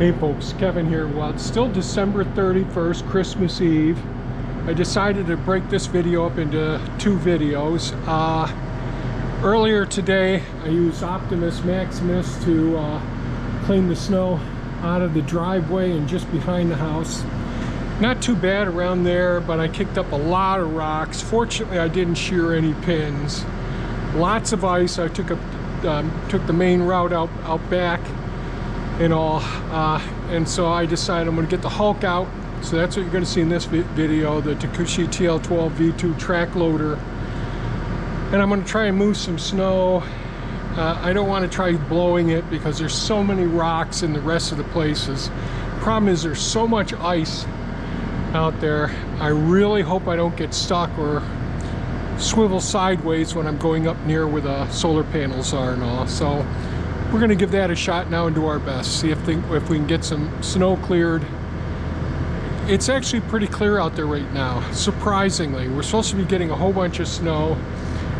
Hey folks, Kevin here. Well, it's still December 31st, Christmas Eve. I decided to break this video up into two videos. Earlier today, I used Optimus Maximus to clean the snow out of the driveway and just behind the house. Not too bad around there, but I kicked up a lot of rocks. Fortunately, I didn't shear any pins. Lots of ice. I took the main route out back and all, and so I decided I'm going to get the Hulk out. So that's what you're going to see in this video, the Takushi TL12 V2 track loader. And I'm going to try and move some snow. I don't want to try blowing it because there's so many rocks in the rest of the places. Problem is there's so much ice out there. I really hope I don't get stuck or swivel sideways when I'm going up near where the solar panels are and all. So we're going to give that a shot now and do our best. See if we can get some snow cleared. It's actually pretty clear out there right now, surprisingly. We're supposed to be getting a whole bunch of snow.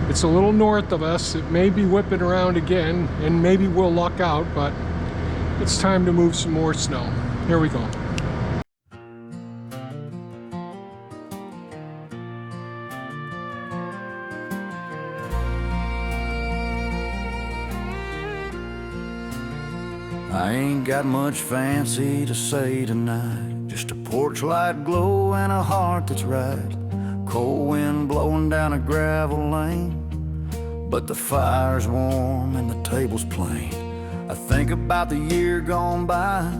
It's a little north of us. It may be whipping around again, and maybe we'll luck out, but it's time to move some more snow. Here we go. I ain't got much fancy to say tonight, just a porch light glow and a heart that's right. Cold wind blowing down a gravel lane, but the fire's warm and the table's plain. I think about the year gone by,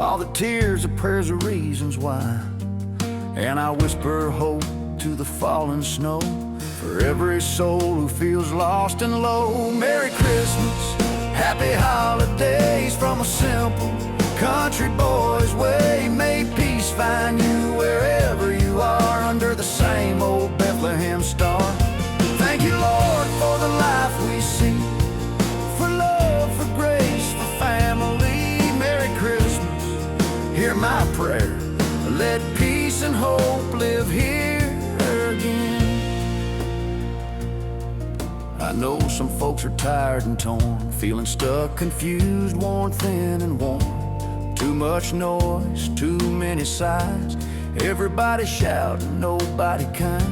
all the tears, the prayers, the reasons why, and I whisper hope to the falling snow for every soul who feels lost and low. Merry Christmas, happy holidays from a simple country boy's way. May peace find you wherever you are under the same old Bethlehem star. Thank you, Lord, for the life we see, for love, for grace, for family. Merry Christmas, hear my prayer. Let peace and hope live here again. I know some folks are tired and torn, feeling stuck, confused, worn thin and worn. Too much noise, too many sides, everybody shouting, nobody kind.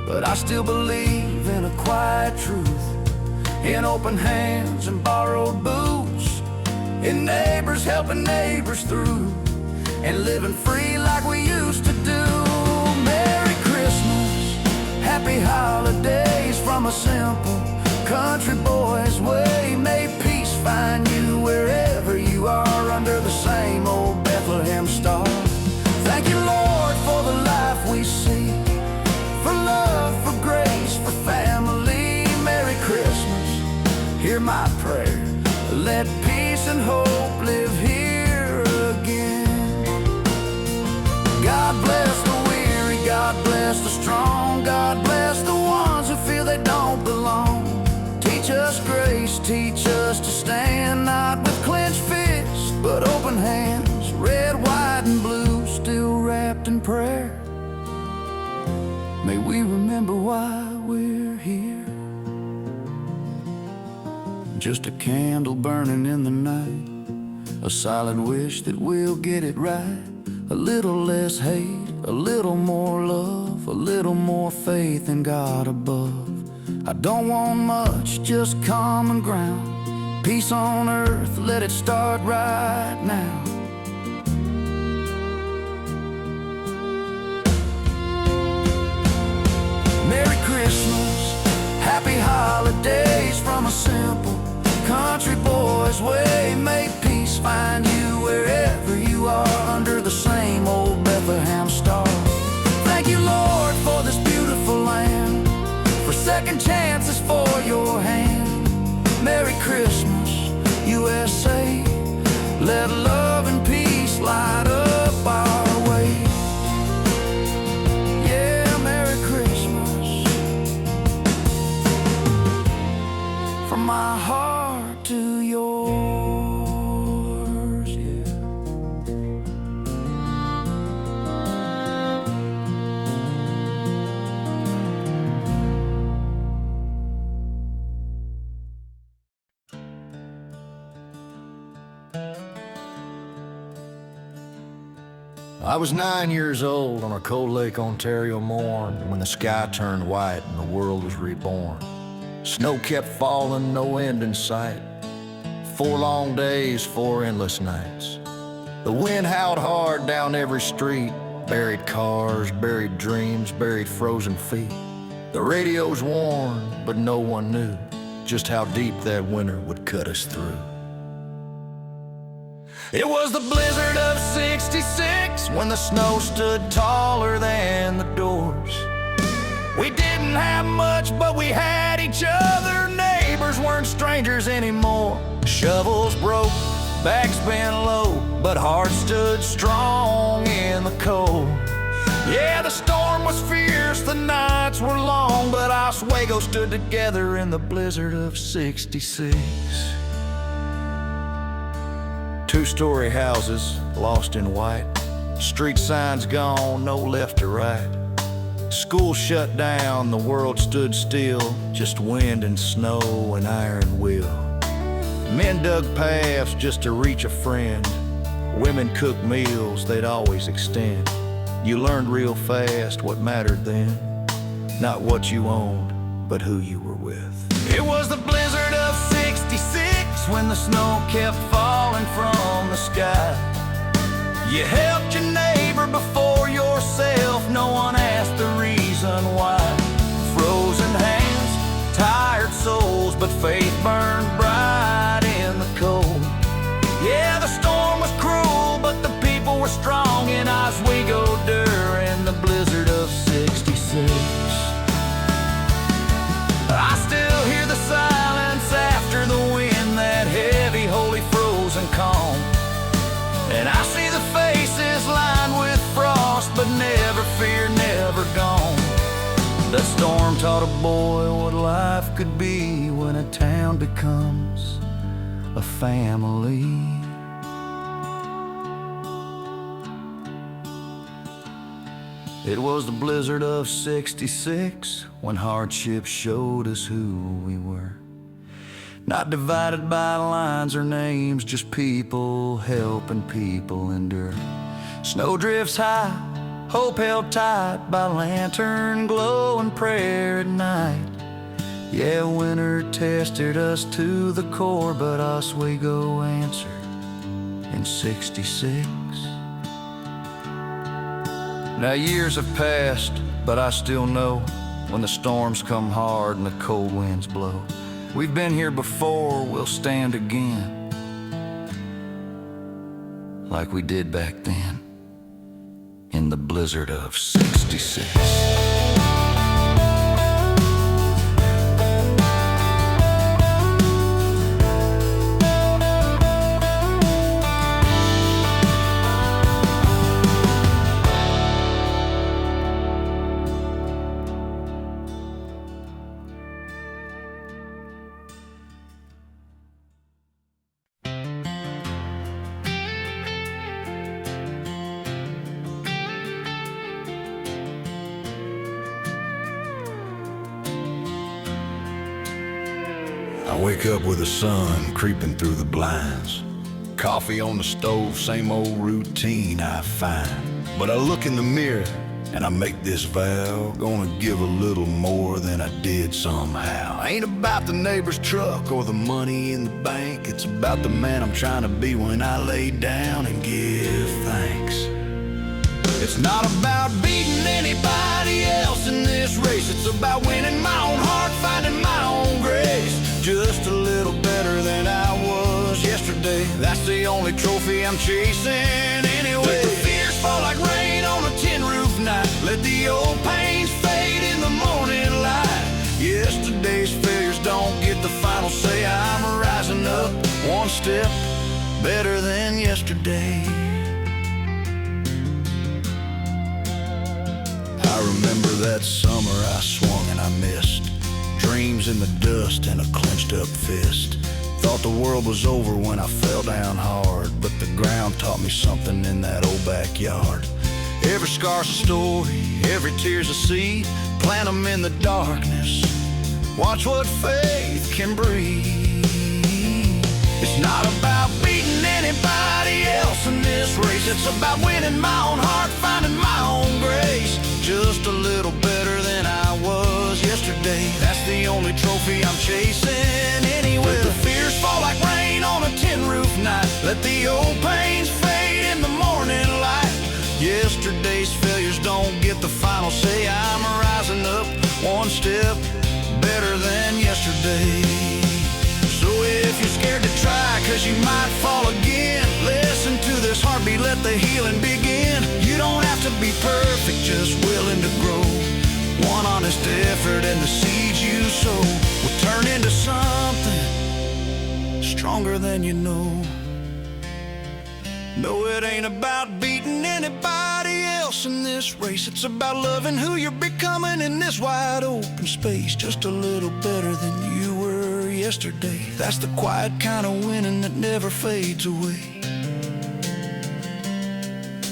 But I still believe in a quiet truth, in open hands and borrowed boots, in neighbors helping neighbors through, and living free like we used to do. Merry Christmas, happy holidays from a simple country boy's way. May peace find you wherever you are under the same old Bethlehem star. Thank you, Lord, for the life we see, for love, for grace, for family. Merry Christmas, hear my prayer. Let peace and hope live here again. God bless the weary, God bless the strong, God bless the ones who feel they don't belong. Teach us grace, teach us to stand, not with clenched fists, but open hands, red, white, and blue, still wrapped in prayer. May we remember why we're here. Just a candle burning in the night, a silent wish that we'll get it right. A little less hate, a little more love, a little more faith in God above. I don't want much, just common ground, peace on earth, let it start right now. Merry Christmas, happy holidays from a simple country boy's way. May peace find you wherever you are under the same old Bethlehem star. Thank you, Lord, for this beautiful land, for second chances for your hand. Merry Christmas, USA. Let love and peace light up our way. Yeah, Merry Christmas. From my heart to yours, yeah. I was 9 years old on a Cold Lake, Ontario morn when the sky turned white and the world was reborn. Snow kept falling, no end in sight. 4 long days, 4 endless nights. The wind howled hard down every street, buried cars, buried dreams, buried frozen feet. The radio's worn, but no one knew just how deep that winter would cut us through. It was the blizzard of '66 when the snow stood taller than the doors. We didn't have much, but we had each other. Neighbors weren't strangers anymore. Shovels broke, backs bent low, but hearts stood strong in the cold. Yeah, the storm was fierce, the nights were long, but Oswego stood together in the blizzard of '66. 2-story houses, lost in white. Street signs gone, no left or right. School shut down, the world stood still. Just wind and snow and iron will. Men dug paths just to reach a friend. Women cooked meals they'd always extend. You learned real fast what mattered then. Not what you owned, but who you were with. It was the blizzard of '66 when the snow kept falling from the sky. You helped your neighbor before yourself, no one asked the reason why. Frozen hands, tired souls, but faith burned bright in the cold. Yeah, the storm was cruel, but the people were strong in Oswego during the blizzard of '66. I still hear the silence after the wind, that heavy, holy, frozen calm. And I see the faces lined with frost, but never fear, never gone. That storm taught a boy what life could be when a town becomes a family. It was the blizzard of '66 when hardship showed us who we were. Not divided by lines or names, just people helping people endure. Snow drifts high, hope held tight by lantern glow and prayer at night. Yeah, winter tested us to the core, but Oswego answered in '66. Now years have passed, but I still know when the storms come hard and the cold winds blow. We've been here before, we'll stand again, like we did back then, in the blizzard of '66. I wake up with the sun creeping through the blinds. Coffee on the stove, same old routine I find. But I look in the mirror and I make this vow, gonna give a little more than I did somehow. Ain't about the neighbor's truck or the money in the bank. It's about the man I'm trying to be when I lay down and give thanks. It's not about beating anybody else in this race. It's about winning my own heart, finding my own grace. Just a little better than I was yesterday. That's the only trophy I'm chasing anyway. Let the fears fall like rain on a tin roof night. Let the old pains fade in the morning light. Yesterday's failures don't get the final say. I'm rising up one step better than yesterday. I remember that summer I swung and I missed. Dreams in the dust and a clenched up fist. Thought the world was over when I fell down hard, but the ground taught me something in that old backyard. Every scar's a story, every tear's a seed. Plant them in the darkness, watch what faith can breed. It's not about beating anybody else in this race. It's about winning my own heart, finding my own grace. Just a little better than I was yesterday. That's the only trophy I'm chasing anyway. Let the fears fall like rain on a tin roof night. Let the old pains fade in the morning light. Yesterday's failures don't get the final say. I'm rising up one step better than yesterday. So if you're scared to try, cause you might fall again, listen to this heartbeat, let the healing begin. You don't have to be perfect, just willing to grow. One honest effort and the seeds you sow will turn into something stronger than you know. No, it ain't about beating anybody else in this race. It's about loving who you're becoming in this wide open space. Just a little better than you were yesterday. That's the quiet kind of winning that never fades away.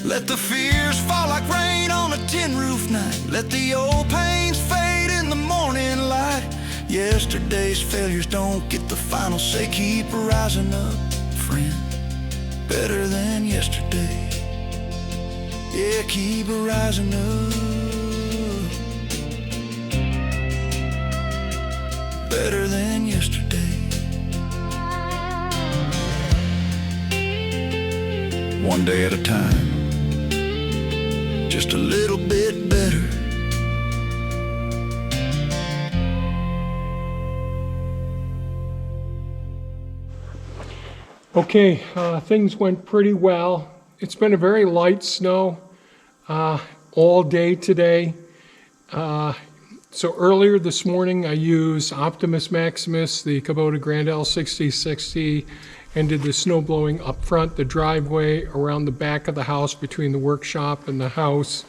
Let the fears fall like rain on a tin roof night. Let the old pains fade in the morning light. Yesterday's failures don't get the final say. Keep rising up, friend, better than yesterday. Yeah, keep rising up, better than yesterday. One day at a time, just a little bit better. Okay, things went pretty well. It's been a very light snow all day today. So earlier this morning I used Optimus Maximus, the Kubota Grand L6060, and did the snow blowing up front, the driveway, around the back of the house between the workshop and the house.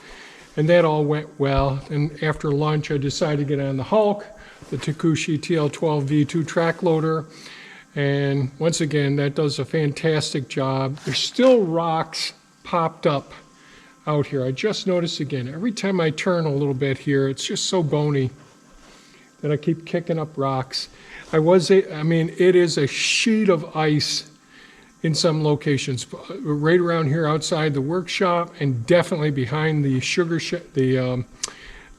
And that all went well. And after lunch I decided to get on the Hulk, the Takushi TL12 V2 track loader. And once again, that does a fantastic job. There's still rocks popped up out here. I just noticed again, every time I turn a little bit here, it's just so bony that I keep kicking up rocks. I mean, it is a sheet of ice in some locations, right around here outside the workshop, and definitely behind the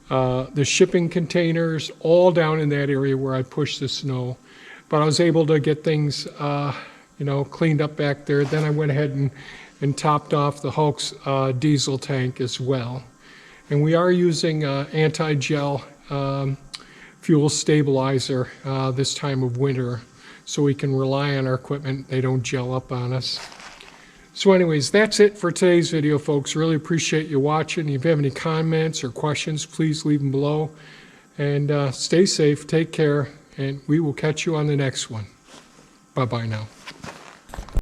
the shipping containers, all down in that area where I pushed the snow. But I was able to get things, cleaned up back there. Then I went ahead and topped off the Hulk's diesel tank as well. And we are using anti-gel fuel stabilizer this time of winter, so we can rely on our equipment. They don't gel up on us. So anyways, that's it for today's video, folks. Really appreciate you watching. If you have any comments or questions, please leave them below. And stay safe, take care, and we will catch you on the next one. Bye-bye now.